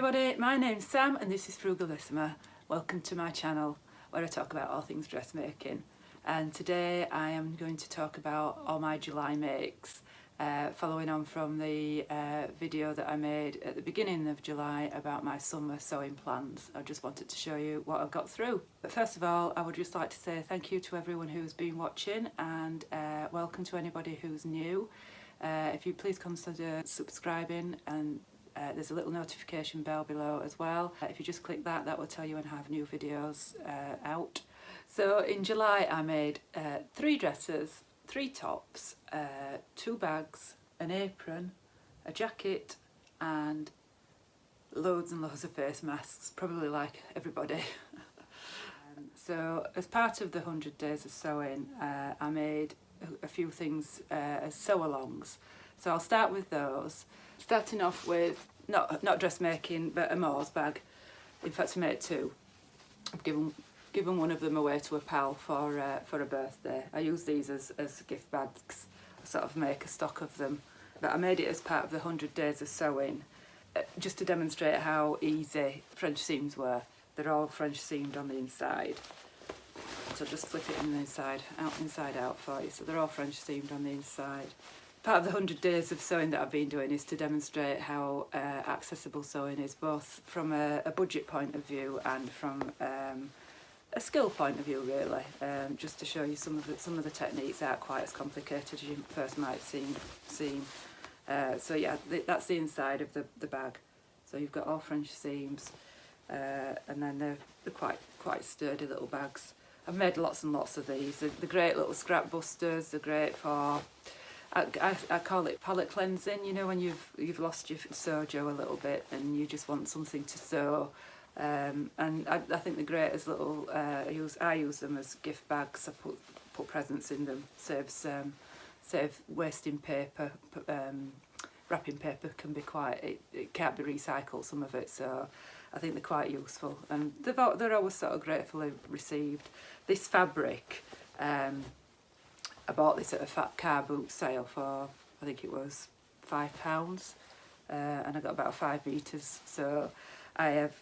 everybody, my name's Sam and this is Frugalisama. Welcome to my channel where I talk about all things dressmaking, and today I am going to talk about all my July makes, following on from the video that I made at the beginning of July about my summer sewing plans. I just wanted to show you what I've got through. But first of all, I would just like to say thank you to everyone who's been watching, and welcome to anybody who's new. If you please consider subscribing, and there's a little notification bell below as well. If you just click that, that will tell you when I have new videos out. So in July I made 3 dresses, 3 tops, 2 bags, an apron, a jacket and loads and loads of face masks, probably like everybody. So as part of the 100 days of sewing, I made a few things as sew-alongs. So I'll start with those. Starting off with not dressmaking, but a Moors bag. In fact, I made 2. I've given one of them away to a pal for a birthday. I use these as gift bags. I sort of make a stock of them. But I made it as part of the 100 days of sewing, just to demonstrate how easy French seams were. They're all French seamed on the inside. So just flip it in the inside out for you. So they're all French seamed on the inside. Part of the 100 days of sewing that I've been doing is to demonstrate how accessible sewing is, both from a budget point of view and from a skill point of view, really. Just to show you some of the techniques aren't quite as complicated as you first might seem. So yeah, that's the inside of the bag. So you've got all French seams, and then they're quite sturdy little bags. I've made lots and lots of these. They're great little scrap busters. They're great for, I call it palette cleansing, you know, when you've lost your sojo a little bit and you just want something to sew. And I think they're great as little, I use them as gift bags. I put presents in them, save wasting paper. Wrapping paper can be it can't be recycled, some of it, so I think they're quite useful, and they're always sort of gratefully received. This fabric, I bought this at a fat car boot sale for, I think it was £5, and I got about 5 metres. So I have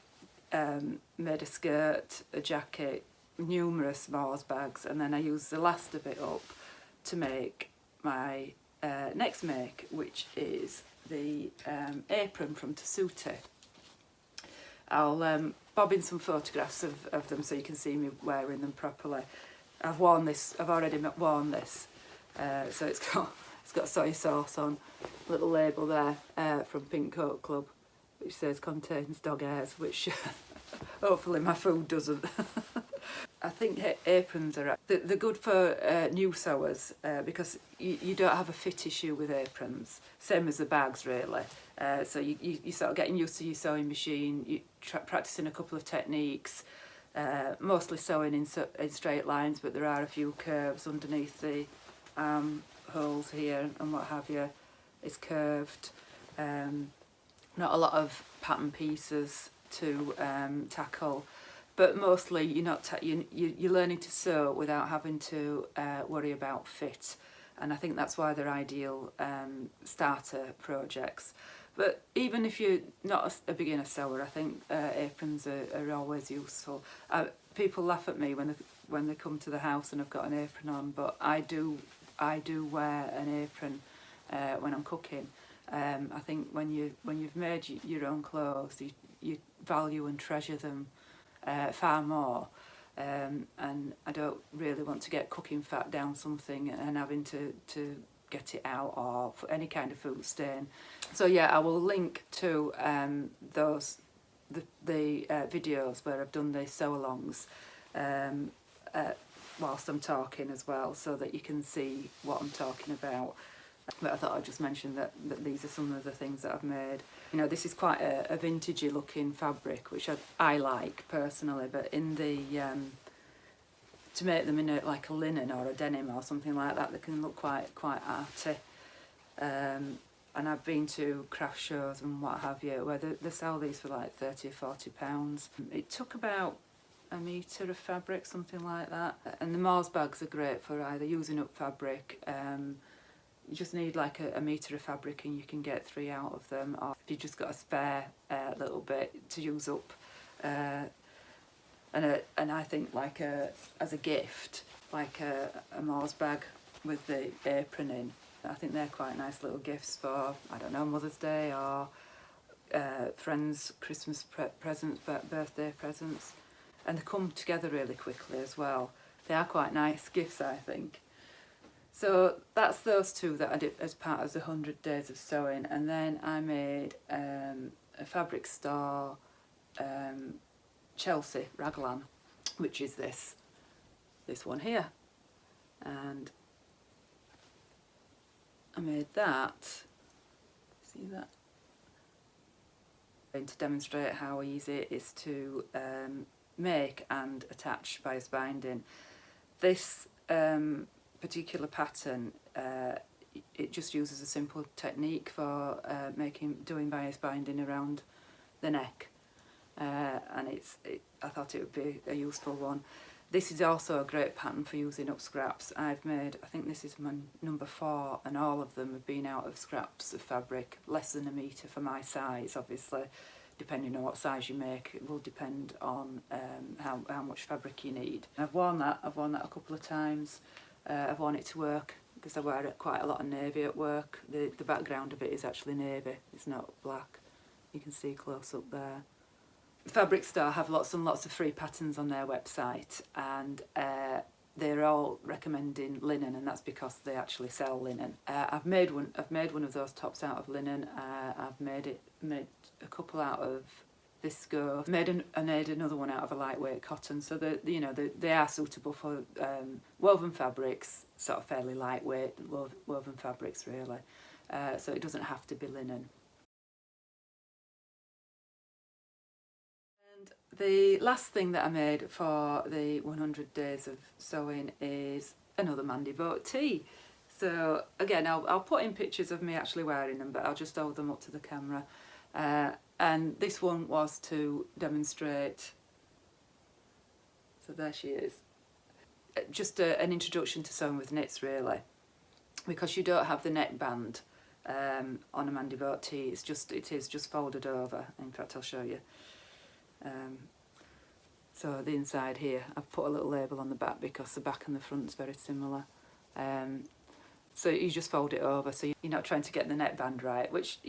made a skirt, a jacket, numerous Moors bags, and then I used the last of it up to make my next make, which is the apron from Tessuti. I'll bob in some photographs of them so you can see me wearing them properly. I've already worn this, so it's got soy sauce on, a little label there from Pink Coat Club which says contains dog hairs, which hopefully my food doesn't. I think aprons are they're good for new sewers, because you don't have a fit issue with aprons, same as the bags really. So you sort of getting used to your sewing machine, you practicing a couple of techniques, mostly sewing in straight lines, but there are a few curves underneath the holes here and what have you. It's curved. Not a lot of pattern pieces to tackle. But mostly you're learning to sew without having to worry about fit, and I think that's why they're ideal starter projects. But even if you're not a beginner sewer, I think aprons are always useful. People laugh at me when they come to the house and I've got an apron on, but I do wear an apron when I'm cooking. I think when you've made your own clothes, you value and treasure them far more, and I don't really want to get cooking fat down something and having to get it out, or for any kind of food stain. So yeah, I will link to the videos where I've done the sew-alongs whilst I'm talking as well, so that you can see what I'm talking about. But I thought I'd just mention that these are some of the things that I've made. You know, this is quite a vintagey looking fabric, which I like personally, but in the to make them in like a linen or a denim or something like that, they can look quite arty. And I've been to craft shows and what have you, where they sell these for like £30 or £40. It took about a metre of fabric, something like that. And the Moors bags are great for either using up fabric, you just need like a metre of fabric and you can get 3 out of them, or if you've just got a spare little bit to use up. And I think like as a gift, like a Mars bag with the apron in, I think they're quite nice little gifts for, I don't know, Mother's Day or friends' Christmas presents, birthday presents. And they come together really quickly as well. They are quite nice gifts, I think. So that's those two that I did as part of the 100 Days of Sewing. And then I made a fabric store Chelsea raglan, which is this one here. And I made that, see that? Going to demonstrate how easy it is to make and attach bias binding. This particular pattern, it just uses a simple technique for doing bias binding around the neck, and I thought it would be a useful one. This is also a great pattern for using up scraps. I've made, I think this is my number 4, and all of them have been out of scraps of fabric, less than a metre for my size, obviously. Depending on what size you make, it will depend on how much fabric you need. I've worn that a couple of times. I've worn it to work because I wear quite a lot of navy at work. The background of it is actually navy, it's not black. You can see close up there. Fabric Store have lots and lots of free patterns on their website, and they're all recommending linen, and that's because they actually sell linen. I've made one of those tops out of linen. I've made a couple out of viscose. I made another one out of a lightweight cotton. So they are suitable for woven fabrics, sort of fairly lightweight woven fabrics really. So it doesn't have to be linen. The last thing that I made for the 100 Days of Sewing is another Mandy boat tee. So again, I'll put in pictures of me actually wearing them, but I'll just hold them up to the camera. And this one was to demonstrate, so there she is, just an introduction to sewing with knits really, because you don't have the neckband on a Mandy boat tee. It is just folded over. In fact, I'll show you. So the inside here, I've put a little label on the back because the back and the front's very similar. So you just fold it over, so you're not trying to get the neckband right, which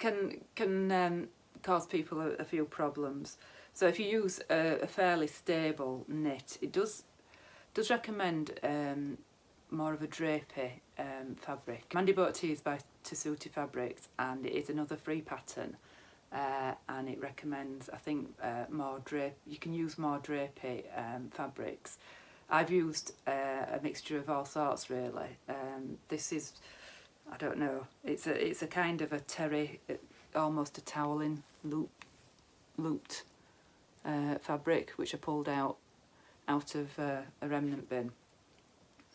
can cause people a few problems. So if you use a fairly stable knit, it does recommend more of a drapey fabric. Mandy boat tee is by Tessuti Fabrics, and it is another free pattern. And it recommends, I think, you can use more drapey fabrics. I've used a mixture of all sorts really. This is, I don't know, it's a kind of a terry, almost a toweling looped fabric, which I pulled out of a remnant bin.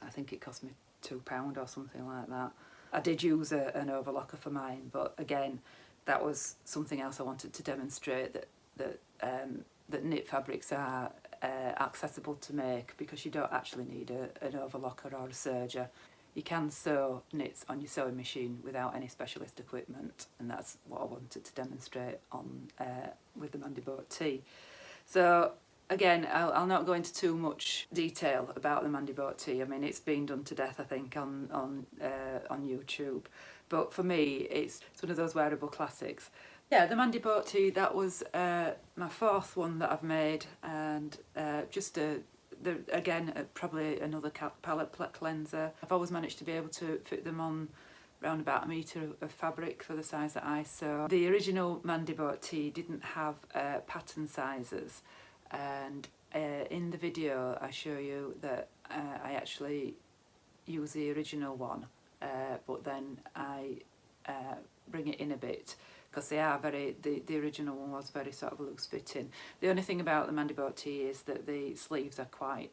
I think it cost me £2 or something like that. I did use an overlocker for mine, but again, that was something else I wanted to demonstrate, that knit fabrics are accessible to make, because you don't actually need an overlocker or a serger. You can sew knits on your sewing machine without any specialist equipment, and that's what I wanted to demonstrate on with the Mandy boat tee. So again, I'll not go into too much detail about the Mandy boat tee. I mean, it's been done to death, I think, on YouTube. But for me, it's one of those wearable classics. Yeah, the Mandy boat tee, that was my 4th one that I've made, and again, probably another palette cleanser. I've always managed to be able to fit them on around about a metre of fabric for the size that I sew. The original Mandy boat tee didn't have pattern sizes, and in the video I show you that I actually use the original one, but then I bring it in a bit, because they are the original one was very sort of loose fitting. The only thing about the Mandy boat tee is that the sleeves are quite,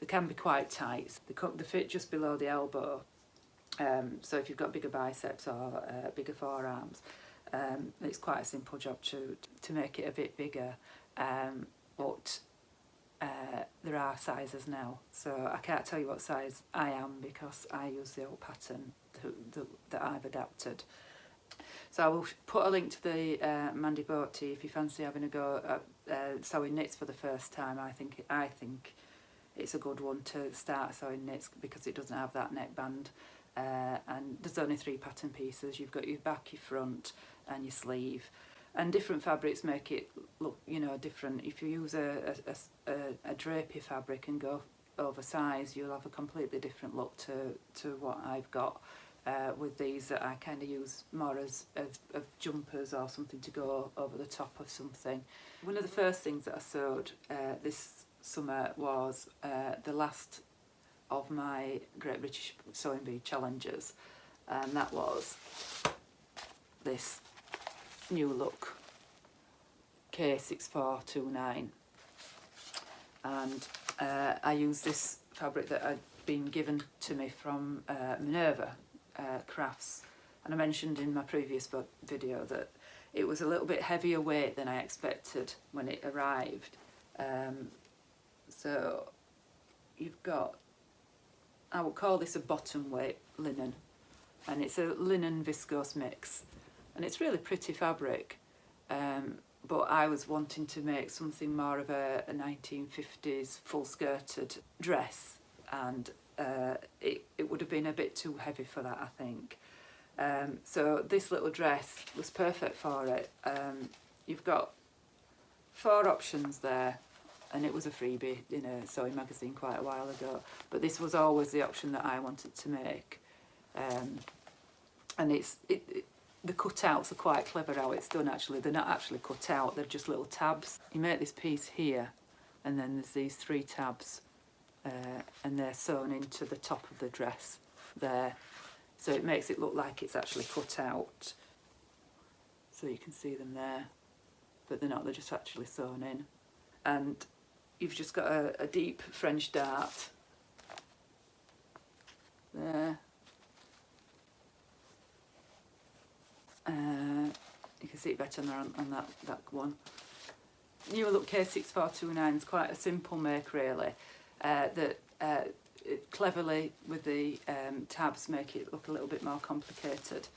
they can be quite tight. They fit just below the elbow, so if you've got bigger biceps or bigger forearms, it's quite a simple job to make it a bit bigger. But there are sizes now, so I can't tell you what size I am because I use the old pattern that I've adapted. So I will put a link to the Mandy Boaty if you fancy having a go at sewing knits for the first time. I think it's a good one to start sewing knits because it doesn't have that neckband, and there's only 3 pattern pieces. You've got your back, your front and your sleeve, and different fabrics make it look, you know, different. If you use a drapey fabric and go oversized, you'll have a completely different look to what I've got with these that I kind of use more as jumpers or something to go over the top of something. One of the first things that I sewed this summer was the last of my Great British Sewing Bee challenges, and that was this New Look K6429, and I used this fabric that had been given to me from Minerva Crafts, and I mentioned in my previous video that it was a little bit heavier weight than I expected when it arrived. So you've got, I would call this a bottom weight linen, and it's a linen viscose mix, and it's really pretty fabric, but I was wanting to make something more of a 1950s full skirted dress, and it would have been a bit too heavy for that, I think. So this little dress was perfect for it. You've got 4 options there, and it was a freebie in a sewing magazine quite a while ago, but this was always the option that I wanted to make. And the cutouts are quite clever how it's done actually. They're not actually cut out, they're just little tabs. You make this piece here, and then there's these 3 tabs, and they're sewn into the top of the dress there. So it makes it look like it's actually cut out. So you can see them there, but they're not, they're just actually sewn in. And you've just got a deep French dart there. You can see it better on that one. New Look K6429 is quite a simple make really, that cleverly with the tabs make it look a little bit more complicated.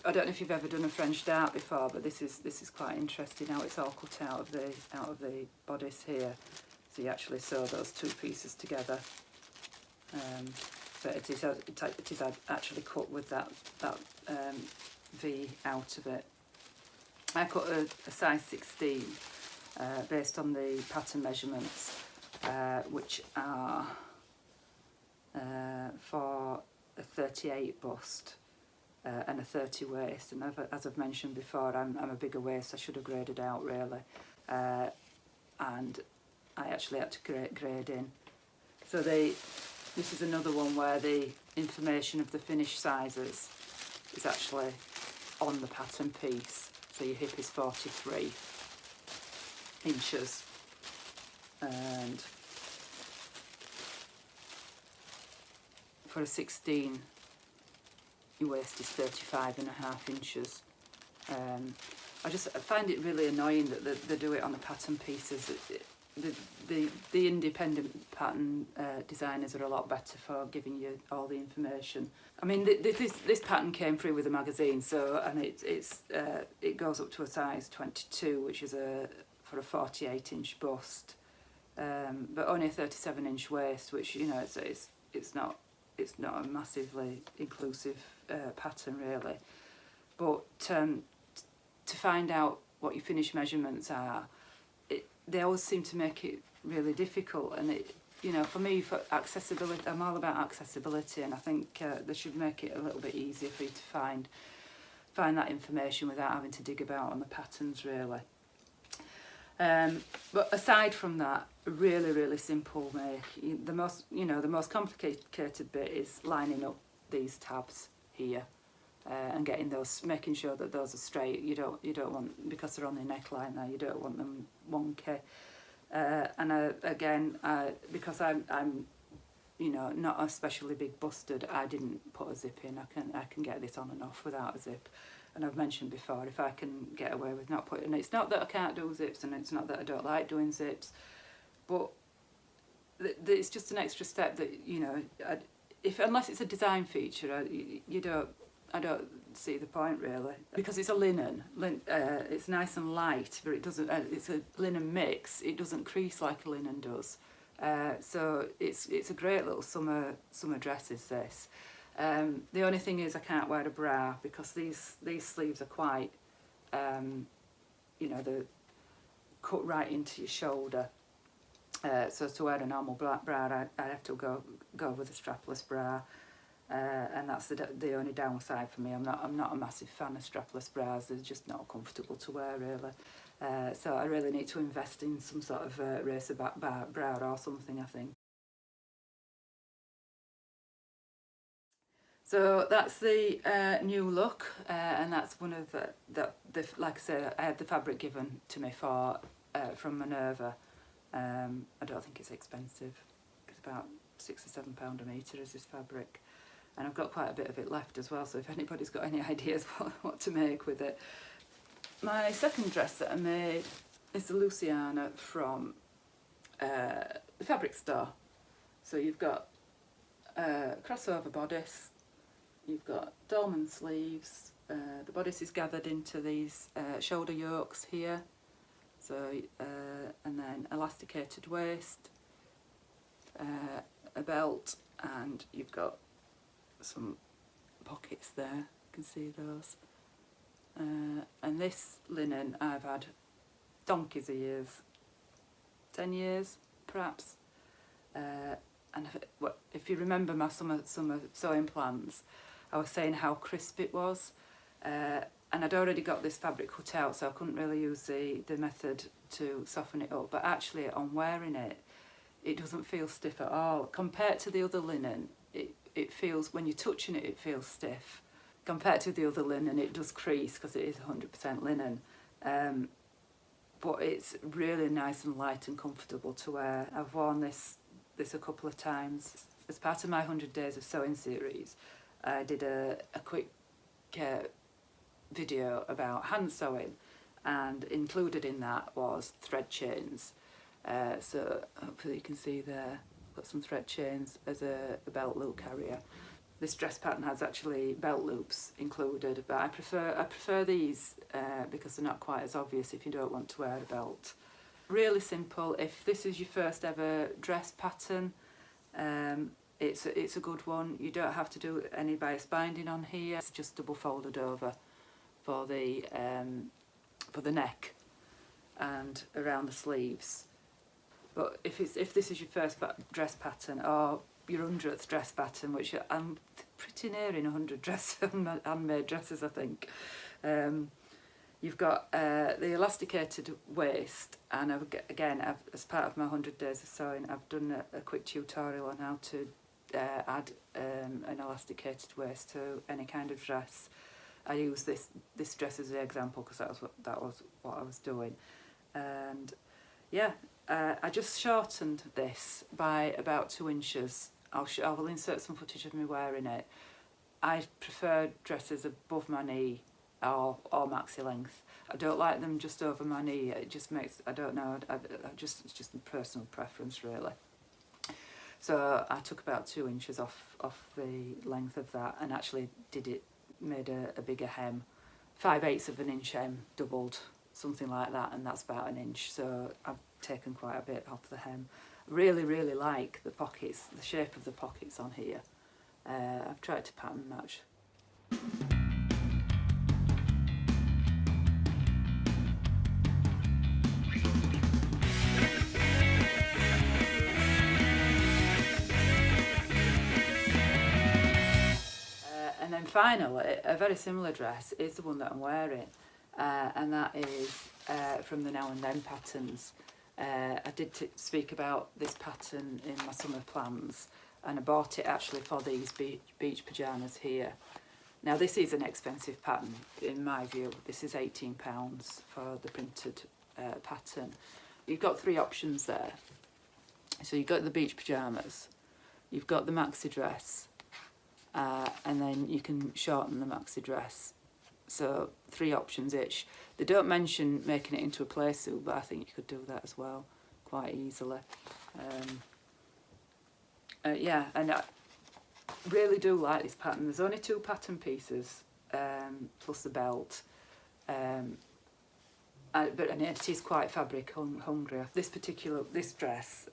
I don't know if you've ever done a French dart before, but this is quite interesting how it's all cut out of the bodice here. So you actually sew those 2 pieces together. But it is actually cut with that V out of it. I cut a size 16 based on the pattern measurements, which are for a 38 bust and a 30 waist, and as I've mentioned before, I'm a bigger waist. I should have graded out really, and I actually had to grade in. So this is another one where the information of the finished sizes is actually on the pattern piece. So your hip is 43 inches, and for a 16 your waist is 35.5 inches. I find it really annoying that they do it on the pattern pieces. The independent pattern designers are a lot better for giving you all the information. I mean, this pattern came through with a magazine, so, and it goes up to a size 22, which is for a 48-inch bust, but only a 37-inch waist, which, you know, it's not a massively inclusive pattern really. But to find out what your finished measurements are, they always seem to make it really difficult, and you know, for me, for accessibility, I'm all about accessibility, and I think they should make it a little bit easier for you to find that information without having to dig about on the patterns really. But aside from that, really simple make. The most complicated bit is lining up these tabs here and getting those, making sure that those are straight. You don't want, because they're on the neckline there, you don't want them wonky. And again, because I'm you know, not especially big busted, I didn't put a zip in. I can get this on and off without a zip. and I've mentioned before, if I can get away with not putting, it's not that I can't do zips, and it's not that I don't like doing zips, but it's just an extra step that, you know, unless it's a design feature, I don't see the point really, because it's a linen. It's nice and light, but it doesn't. It's a linen mix. It doesn't crease like a linen does. So it's a great little summer dresses. This. The only thing is I can't wear a bra because these sleeves are quite, you know, they're cut right into your shoulder. So to wear a normal black bra, I have to go with a strapless bra, and that's the only downside for me. I'm not a massive fan of strapless bras. They're just not comfortable to wear really. So I really need to invest in some sort of racer back bra or something, I think. So that's the new look, and that's one of the like I said, I had the fabric given to me from Minerva. I don't think it's expensive. It's about £6 or £7 a metre is this fabric, and I've got quite a bit of it left as well, so if anybody's got any ideas what to make with it. My second dress that I made is the Luciana from the fabric store. So you've got a crossover bodice, you've got dolman sleeves, the bodice is gathered into these shoulder yokes here. So, and then elasticated waist, a belt, and you've got some pockets there, you can see those. And this linen I've had donkeys of years, 10 years perhaps. And if you remember my summer sewing plans, I was saying how crisp it was. And I'd already got this fabric cut out, so I couldn't really use the method to soften it up. But actually, on wearing it, it doesn't feel stiff at all. Compared to the other linen, it feels, when you're touching it, it feels stiff. Compared to the other linen, it does crease because it is 100% linen. But it's really nice and light and comfortable to wear. I've worn this a couple of times. As part of my 100 Days of Sewing series, I did a quick video about hand sewing, and included in that was thread chains. So hopefully you can see there, I've got some thread chains as a belt loop carrier. This dress pattern has actually belt loops included, but I prefer these because they're not quite as obvious if you don't want to wear a belt. Really simple. If this is your first ever dress pattern, it's a good one. You don't have to do any bias binding on here. It's just double folded over for the neck and around the sleeves. But if this is your first dress pattern, or your 100th dress pattern, which I'm pretty near in 100 handmade dresses, I think, you've got the elasticated waist, and as part of my 100 Days of Sewing, I've done a quick tutorial on how to add an elasticated waist to any kind of dress. I use this dress as an example because that was what I was doing, and yeah, I just shortened this by about 2 inches. I will insert some footage of me wearing it. I prefer dresses above my knee or maxi length. I don't like them just over my knee. It just makes, I don't know, it's just a personal preference really. So I took about 2 inches off the length of that, and actually made a bigger hem, 5/8 of an inch hem, doubled, something like that, and that's about an inch. So I've taken quite a bit off the hem. Really like the pockets, the shape of the pockets on here. I've tried to pattern match. And then finally, a very similar dress is the one that I'm wearing, and that is from the Now and Then patterns. I did speak about this pattern in my summer plans, and I bought it actually for these beach pyjamas here. Now this is an expensive pattern in my view. This is £18 for the printed pattern. You've got 3 options there. So you've got the beach pyjamas, you've got the maxi dress, and then you can shorten the maxi dress so 3 options each. They don't mention making it into a play suit, but I think you could do that as well quite easily. Yeah, and I really do like this pattern. There's only 2 pattern pieces plus the belt, and it is quite fabric hungry. This dress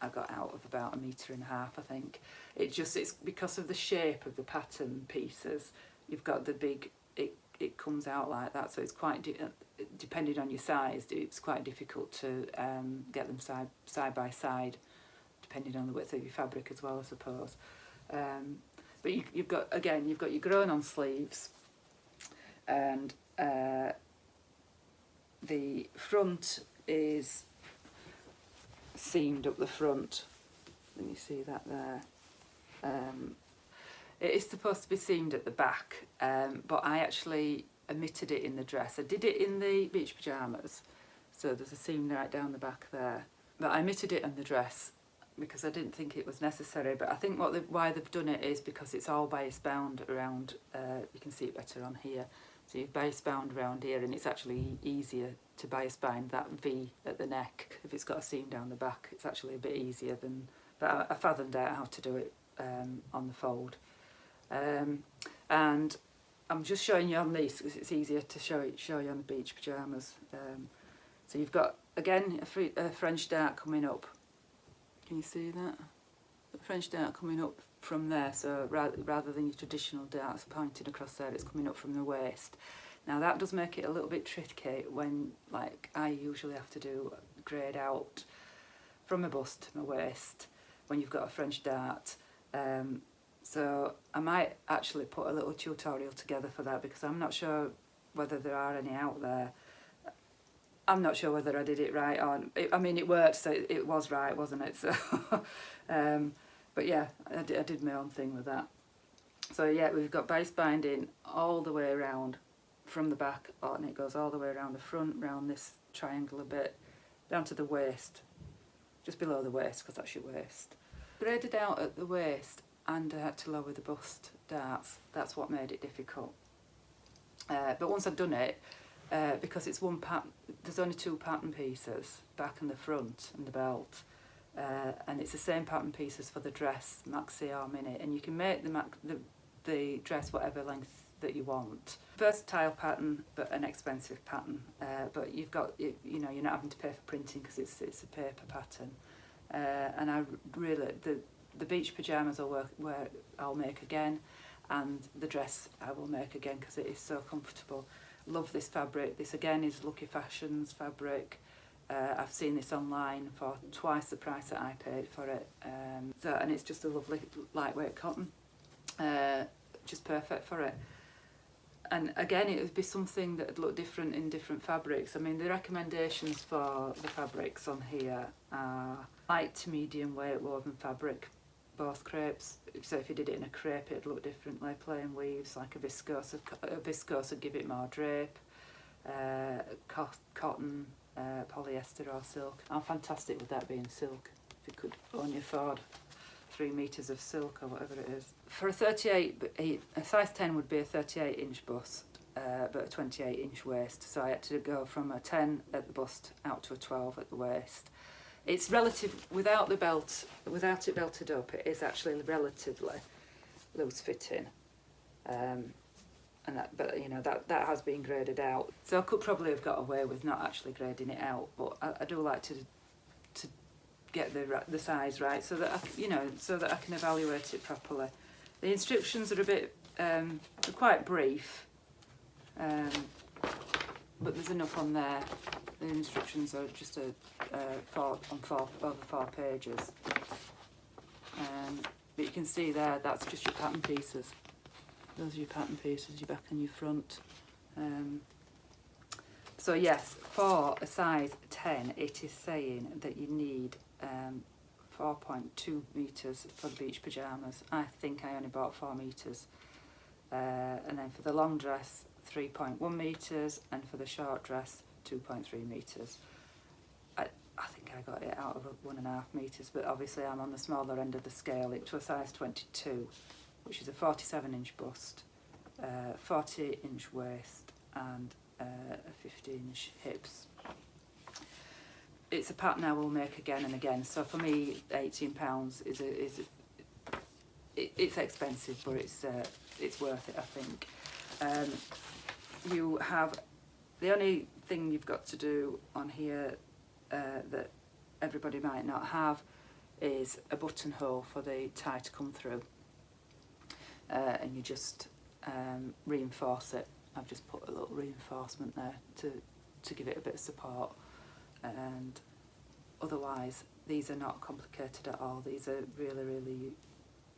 I got out of about 1.5 meters, I think. It's because of the shape of the pattern pieces. You've got the big, it comes out like that, so it's quite depending on your size, it's quite difficult to get them side by side, depending on the width of your fabric as well, I suppose. But you've got your grown-on sleeves, and the front is seamed up the front. Let me see that there. It is supposed to be seamed at the back, but I actually omitted it in the dress. I did it in the beach pyjamas, so there's a seam right down the back there. But I omitted it in the dress because I didn't think it was necessary. But I think why they've done it is because it's all bias bound around. You can see it better on here. So you've bias bound around here, and it's actually easier to bias bind that V at the neck. If it's got a seam down the back, it's actually a bit easier than. But I fathomed out how to do it on the fold. And I'm just showing you on these because it's easier to show you on the beach pyjamas. So you've got, again, a French dart coming up. Can you see that? The French dart coming up from there, so rather than your traditional darts pointing across there, it's coming up from the waist. Now that does make it a little bit tricky when, like I usually have to do, grade out from my bust to my waist when you've got a French dart. So I might actually put a little tutorial together for that, because I'm not sure whether there are any out there. I'm not sure whether I did it right or... I mean, it worked, so it was right, wasn't it? So, but yeah, I did my own thing with that. So yeah, we've got bias binding all the way around from the back, and it goes all the way around the front, round this triangular bit, down to the waist, just below the waist, because that's your waist. Graded out at the waist, and I had to lower the bust darts. That's what made it difficult. But once I'd done it, because it's one pattern, there's only 2 pattern pieces, back and the front and the belt, and it's the same pattern pieces for the dress, maxi or mini, and you can make the dress whatever length that you want. Versatile pattern, but an expensive pattern. But you've got, you know, you're not having to pay for printing because it's a paper pattern. And I really, the beach pyjamas I'll make again, and the dress I will make again because it is so comfortable. Love this fabric. This again is Lucky Fashions fabric. I've seen this online for twice the price that I paid for it. And it's just a lovely lightweight cotton, just perfect for it. And again, it would be something that would look different in different fabrics. I mean, the recommendations for the fabrics on here are light to medium weight woven fabric, both crepes. So if you did it in a crepe, it'd look differently. Plain weaves, like a viscose would give it more drape. Cotton, polyester or silk. I'm fantastic with that being silk. If you could only afford 3 meters of silk or whatever it is. For a 38, a size 10 would be a 38-inch bust, but a 28-inch waist. So I had to go from a 10 at the bust out to a 12 at the waist. It's relative, without it belted up, it is actually relatively loose fitting. But you know, that has been graded out. So I could probably have got away with not actually grading it out, but I do like to get the size right, so that I can evaluate it properly. The instructions are a bit they're quite brief, but there's enough on there. The instructions are just over 4 pages. But you can see there, that's just your pattern pieces. Those are your pattern pieces, your back and your front. So yes, for a size 10, it is saying that you need 4.2 meters for the beach pyjamas. I think I only bought 4 meters. And then for the long dress, 3.1 meters, and for the short dress, 2.3 meters. I think I got it out of 1.5 meters, but obviously I'm on the smaller end of the scale. It was a size 22, which is a 47-inch bust, 40-inch waist and a 50-inch hips. It's a pattern I will make again and again. So for me, £18 it's expensive, but it's worth it, I think. You have the only thing you've got to do on here that everybody might not have is a buttonhole for the tie to come through, and you just reinforce it. I've just put a little reinforcement there to give it a bit of support, and otherwise these are not complicated at all. These are really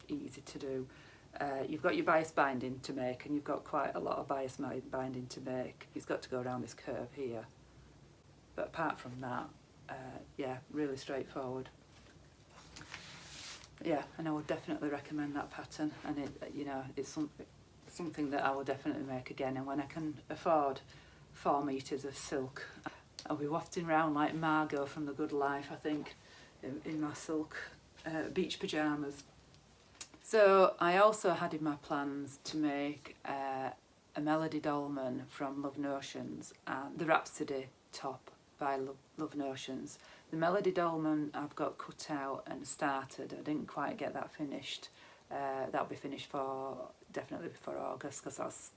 easy to do. You've got your bias binding to make, and you've got quite a lot of bias binding to make. You've got to go around this curve here, but apart from that, yeah, really straightforward. Yeah, and I would definitely recommend that pattern, and it's something that I will definitely make again. And when I can afford 4 meters of silk, I'll be wafting around like Margot from The Good Life, I think, in my silk beach pyjamas. So I also had in my plans to make a Melody Dolman from Love Notions and the Rhapsody top by Love Notions. The Melody Dolman I've got cut out and started. I didn't quite get that finished. That'll be finished definitely before August, because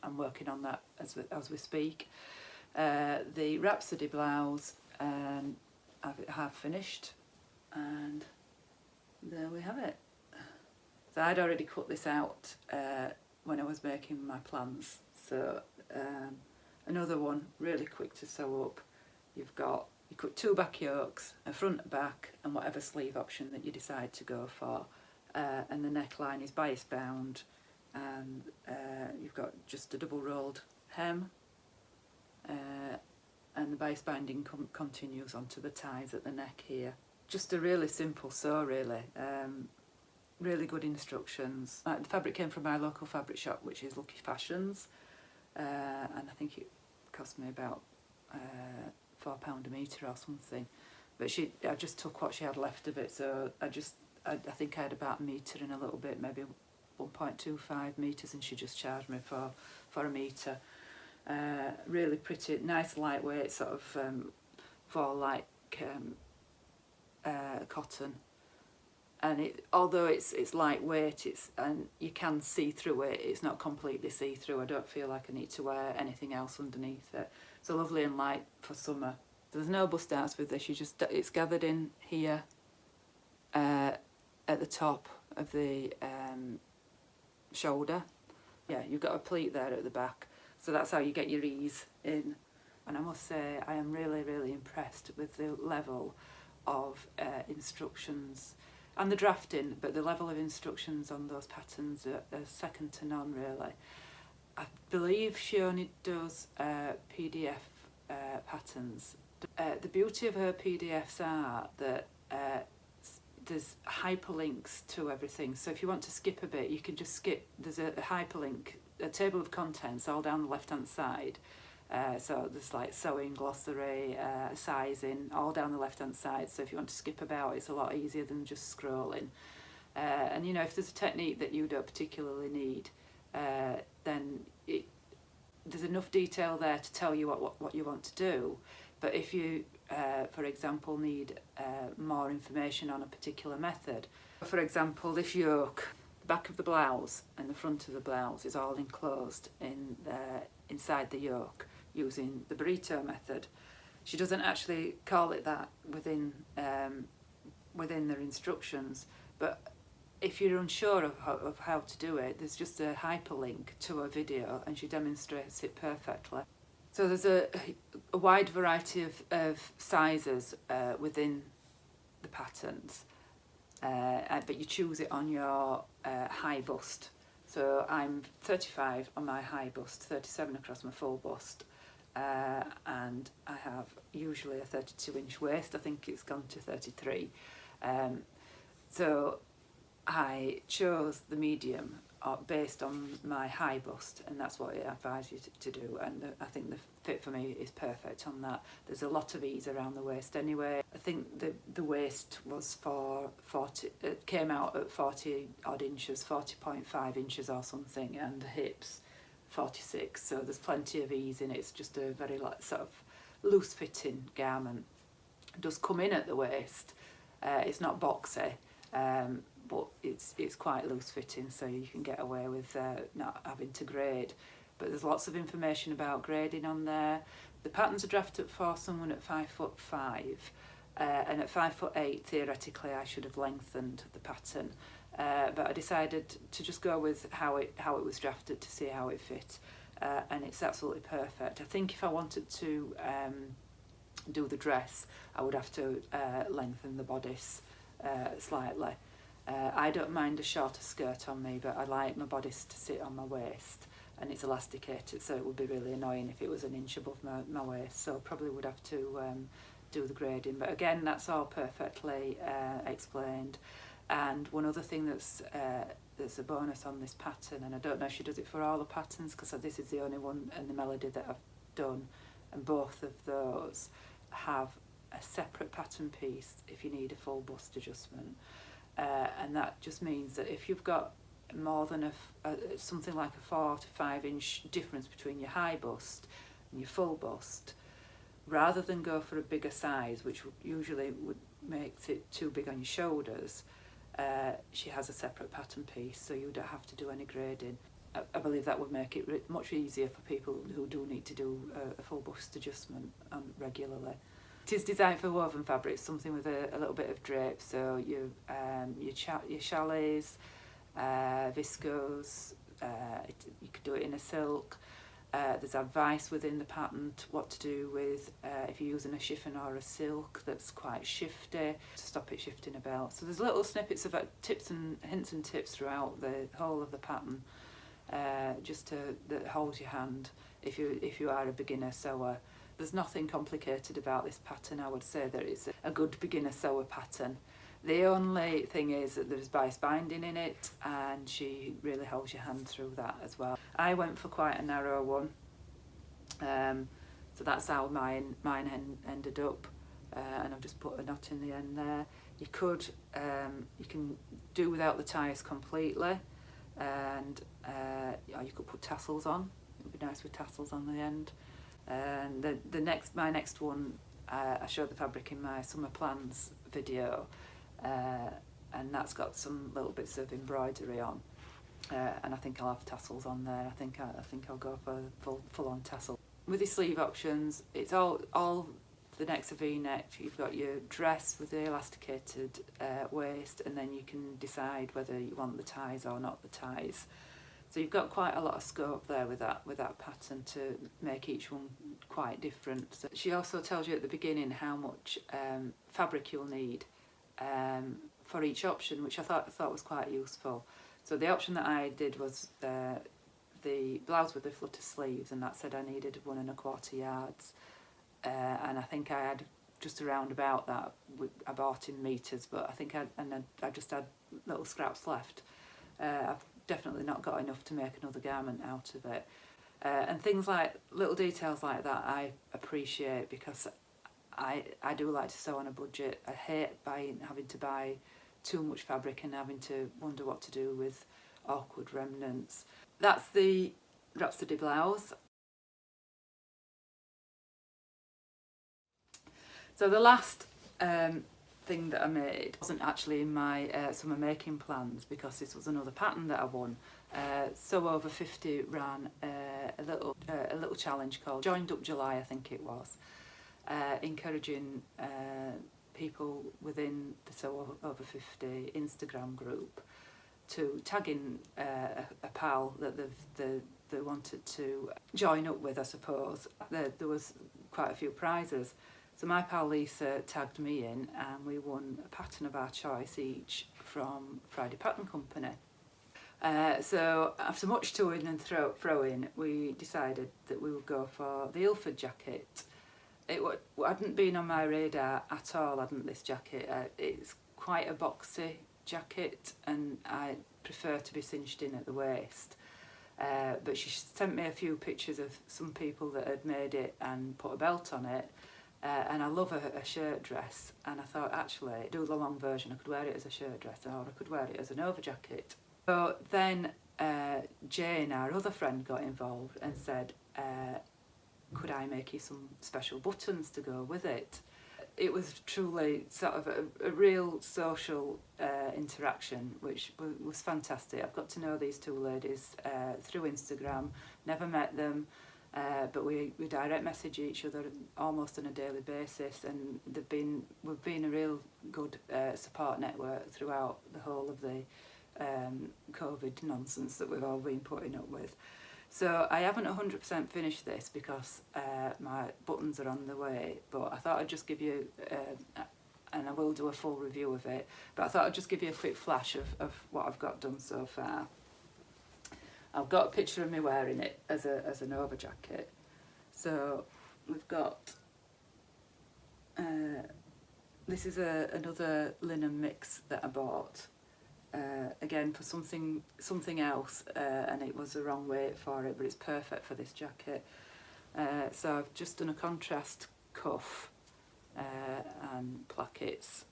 I'm working on that as we speak. The Rhapsody blouse I have finished, and there we have it. So I'd already cut this out when I was making my plans. So another one really quick to sew up. You cut 2 back yokes, a front and back, and whatever sleeve option that you decide to go for. And the neckline is bias bound, and you've got just a double rolled hem, and the bias binding continues onto the ties at the neck here. Just a really simple sew, really. Really good instructions. The fabric came from my local fabric shop, which is Lucky Fashions, and I think it cost me about £4 a metre or something. But I just took what she had left of it, so I think I had about a metre and a little bit, maybe 1.25 metres, and she just charged me for a metre. Really pretty, nice lightweight sort of fall-like cotton. And although it's lightweight, and you can see through it, it's not completely see-through. I don't feel like I need to wear anything else underneath it. It's lovely and light for summer. There's no bust outs with this. It's gathered in here at the top of the shoulder. Yeah, you've got a pleat there at the back, so that's how you get your ease in. And I must say, I am really impressed with the level of instructions and the drafting, but the level of instructions on those patterns are second to none, really. I believe she only does PDF patterns. The beauty of her PDFs are that there's hyperlinks to everything, so if you want to skip a bit, you can just skip. There's a hyperlink, a table of contents all down the left hand side. So there's like sewing, glossary, sizing, all down the left hand side. So if you want to skip about, it's a lot easier than just scrolling. And if there's a technique that you don't particularly need, then there's enough detail there to tell you what you want to do. But if you, for example, need more information on a particular method, for example, this yoke, the back of the blouse and the front of the blouse is all enclosed inside the yoke using the burrito method. She doesn't actually call it that within their instructions, but if you're unsure of how to do it, there's just a hyperlink to a video, and she demonstrates it perfectly. So there's a wide variety of sizes within the patterns, but you choose it on your high bust. So I'm 35 on my high bust, 37 across my full bust, and I have usually a 32-inch waist. I think it's gone to 33. So I chose the medium based on my high bust, and that's what it advises you to do, and I think the fit for me is perfect on that. There's a lot of ease around the waist anyway. I think the waist was for 40, it came out at 40 odd inches, 40.5 inches or something, and the hips 46, so there's plenty of ease in it. It's just a very sort of loose fitting garment. It does come in at the waist, it's not boxy, but it's quite loose fitting, so you can get away with not having to grade. But there's lots of information about grading on there. The patterns are drafted for someone at 5'5", and at 5'8", theoretically I should have lengthened the pattern, but I decided to just go with how it was drafted to see how it fit, and it's absolutely perfect. I think if I wanted to do the dress, I would have to lengthen the bodice slightly. I don't mind a shorter skirt on me, but I like my bodice to sit on my waist, and it's elasticated, so it would be really annoying if it was an inch above my waist, so probably would have to do the grading. But again, that's all perfectly explained. And one other thing that's a bonus on this pattern, and I don't know if she does it for all the patterns, because this is the only one and the melody that I've done, and both of those have a separate pattern piece if you need a full bust adjustment, and that just means that if you've got more than something like a 4 to 5 inch difference between your high bust and your full bust, rather than go for a bigger size, which usually would makes it too big on your shoulders, she has a separate pattern piece, so you don't have to do any grading. I believe that would make it much easier for people who do need to do a full bust adjustment regularly. It is designed for woven fabrics, something with a little bit of drape, so your chalets, viscose, you could do it in a silk. There's advice within the pattern what to do with if you're using a chiffon or a silk that's quite shifty, to stop it shifting about. So there's little snippets of tips and hints and tips throughout the whole of the pattern, just that holds your hand if you are a beginner sewer. There's nothing complicated about this pattern. I would say that it's a good beginner sewer pattern. The only thing is that there's bias binding in it, and she really holds your hand through that as well. I went for quite a narrow one, so that's how mine ended up, and I've just put a knot in the end there. You can do without the ties completely, and or you could put tassels on. It would be nice with tassels on the end. And my next one, I showed the fabric in my summer plans video, and that's got some little bits of embroidery on, and I think I'll have tassels on there. I think I'll go for full-on tassel. With your sleeve options, it's all the neck's a V-neck. You've got your dress with the elasticated waist, and then you can decide whether you want the ties or not the ties. So you've got quite a lot of scope there with that pattern to make each one quite different. So she also tells you at the beginning how much fabric you'll need for each option, which I thought was quite useful. So the option that I did was the blouse with the flutter sleeves, and that said I needed 1 1/4 yards, and I think I had just around about that. I bought in meters, but I think I just had little scraps left. I've definitely not got enough to make another garment out of it, and things like little details like that I appreciate, because I do like to sew on a budget. I hate having to buy too much fabric and having to wonder what to do with awkward remnants. That's the Rhapsody blouse. So the last thing that I made wasn't actually in my summer making plans, because this was another pattern that I won. So Over 50 ran a little challenge called Joined Up July, I think it was, encouraging people within the So Over 50 Instagram group to tag in a pal that they wanted to join up with, I suppose. There was quite a few prizes. So my pal Lisa tagged me in, and we won a pattern of our choice each from Friday Pattern Company. So after much toing and throwing, we decided that we would go for the Iford Jacket. It hadn't been on my radar at all, hadn't this jacket. It's quite a boxy jacket, and I prefer to be cinched in at the waist. But she sent me a few pictures of some people that had made it and put a belt on it. And I love a shirt dress, and I thought, actually, do the long version. I could wear it as a shirt dress, or I could wear it as an over jacket. So then Jane, our other friend, got involved and said, could I make you some special buttons to go with it? It was truly sort of a real social interaction, which was fantastic. I've got to know these two ladies through Instagram, never met them, but we direct message each other almost on a daily basis, and we've been a real good support network throughout the whole of the COVID nonsense that we've all been putting up with. So I haven't 100% finished this because my buttons are on the way, but I thought I'd just give you, and I will do a full review of it, but I thought I'd just give you a quick flash of what I've got done so far. I've got a picture of me wearing it as an over jacket. So we've got, this is another linen mix that I bought. Again for something else, and it was the wrong weight for it, but it's perfect for this jacket. So I've just done a contrast cuff and plackets,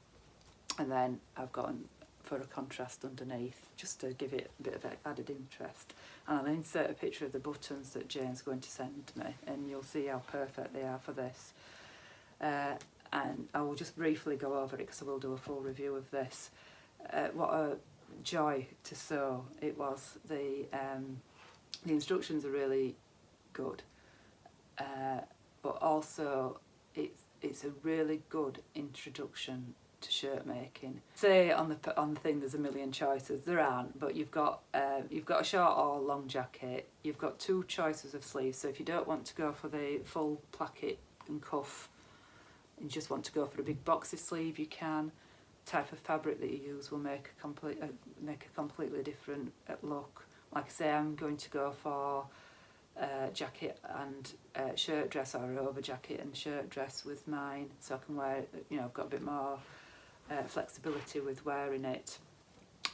and then I've gone for a contrast underneath just to give it a bit of added interest. And I'll insert a picture of the buttons that Jane's going to send me, and you'll see how perfect they are for this. And I will just briefly go over it because I will do a full review of this. What a joy to sew it was. The instructions are really good, but also it's a really good introduction to shirt making. Say on the thing there's a million choices, there aren't, but you've got a short or long jacket, you've got two choices of sleeves. So if you don't want to go for the full placket and cuff and just want to go for a big boxy sleeve, you can. Type of fabric that you use will make a completely different look. Like I say, I'm going to go for jacket and shirt dress, or over jacket and shirt dress with mine, so I can wear it, you know, I've got a bit more flexibility with wearing it.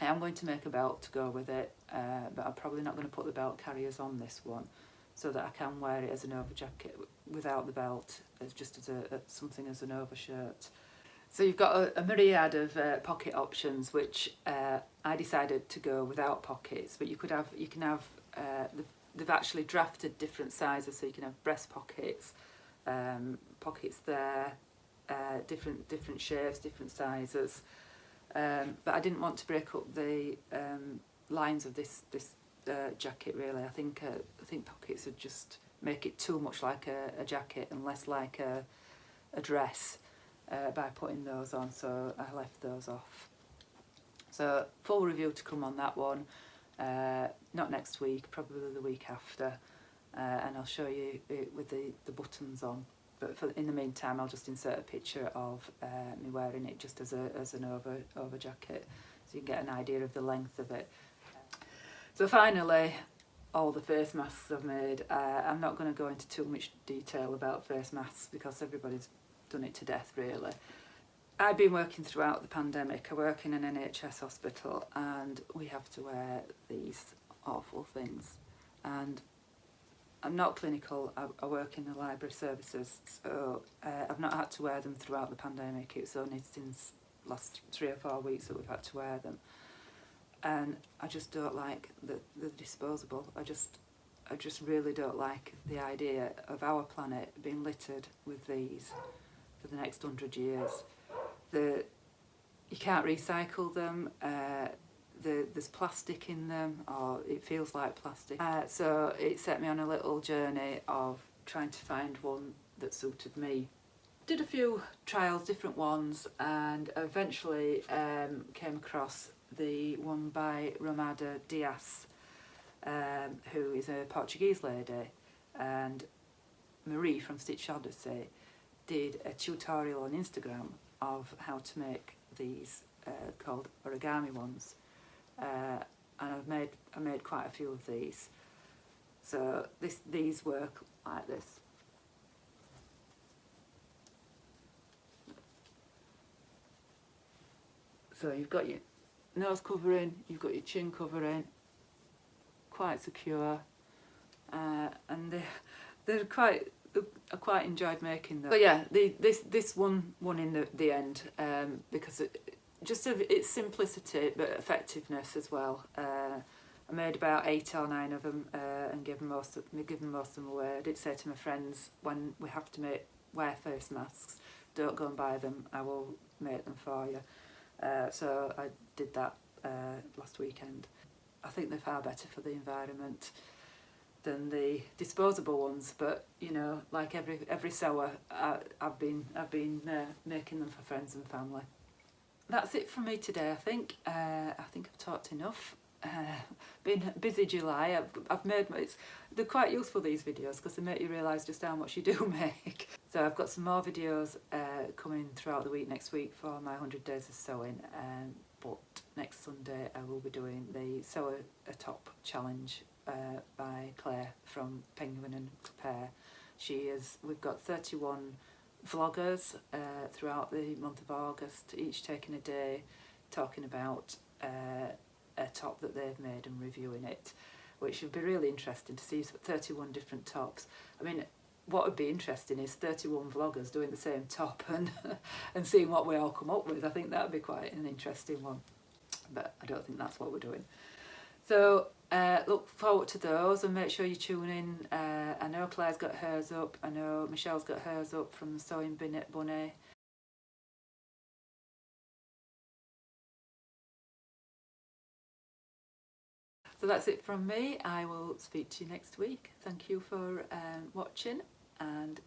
I am going to make a belt to go with it, but I'm probably not going to put the belt carriers on this one, so that I can wear it as an over jacket without the belt, as just as something as an over-shirt. So you've got a myriad of pocket options, which I decided to go without pockets, but you can have they've actually drafted different sizes, so you can have breast pockets, pockets there, different shapes, different sizes. But I didn't want to break up the lines of this jacket really. I think pockets would just make it too much like a jacket and less like a dress. By putting those on, so I left those off. So full review to come on that one, not next week, probably the week after, and I'll show you it with the buttons on. But in the meantime, I'll just insert a picture of me wearing it just as an over jacket, so you can get an idea of the length of it. So finally, all the face masks I've made. I'm not going to go into too much detail about face masks because everybody's done it to death really. I've been working throughout the pandemic. I work in an NHS hospital and we have to wear these awful things, and I'm not clinical. I work in the library services, so I've not had to wear them throughout the pandemic. It's only since last 3 or 4 weeks that we've had to wear them, and I just don't like the disposable. I just really don't like the idea of our planet being littered with these for the next 100 years. You can't recycle them, there's plastic in them, or it feels like plastic. So it set me on a little journey of trying to find one that suited me. Did a few trials, different ones, and eventually came across the one by Ramada Dias, who is a Portuguese lady, and Marie from Stitch Odyssey did a tutorial on Instagram of how to make these called origami ones, and I made quite a few of these. So these work like this. So you've got nose covering, you've got your chin covering, quite secure, and they're quite. I quite enjoyed making them. But yeah, this one won in the end, because its simplicity but effectiveness as well. I made about 8 or 9 of them and given most of them away. I did say to my friends, when we have to wear face masks, don't go and buy them, I will make them for you. So I did that last weekend. I think they're far better for the environment than the disposable ones, but you know, like every sewer, I've been making them for friends and family. That's it from me today. I think I've talked enough. Been a busy July. I've made they're quite useful, these videos, because they make you realise just how much you do make. So I've got some more videos coming throughout the week next week for my 100 days of sewing. But next Sunday I will be doing the Sew a Top challenge by Claire from Penguin and Claire. We've got 31 vloggers throughout the month of August, each taking a day talking about a top that they've made and reviewing it, which would be really interesting to see 31 different tops. I mean, what would be interesting is 31 vloggers doing the same top and seeing what we all come up with. I think that would be quite an interesting one, but I don't think that's what we're doing. So look forward to those, and make sure you tune in. I know Claire's got hers up, I know Michelle's got hers up from the Sewing Bunny. So that's it from me. I will speak to you next week. Thank you for watching, and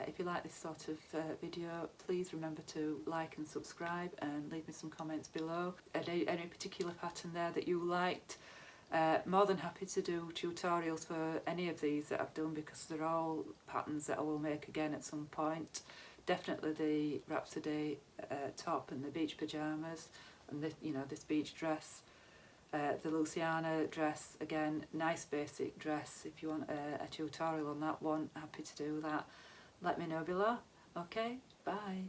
if you like this sort of video, please remember to like and subscribe, and leave me some comments below. Any particular pattern there that you liked. More than happy to do tutorials for any of these that I've done, because they're all patterns that I will make again at some point. Definitely the Rhapsody top and the beach pyjamas, and this beach dress. The Luciana dress, again, nice basic dress. If you want a tutorial on that one, happy to do that. Let me know below. Okay, bye.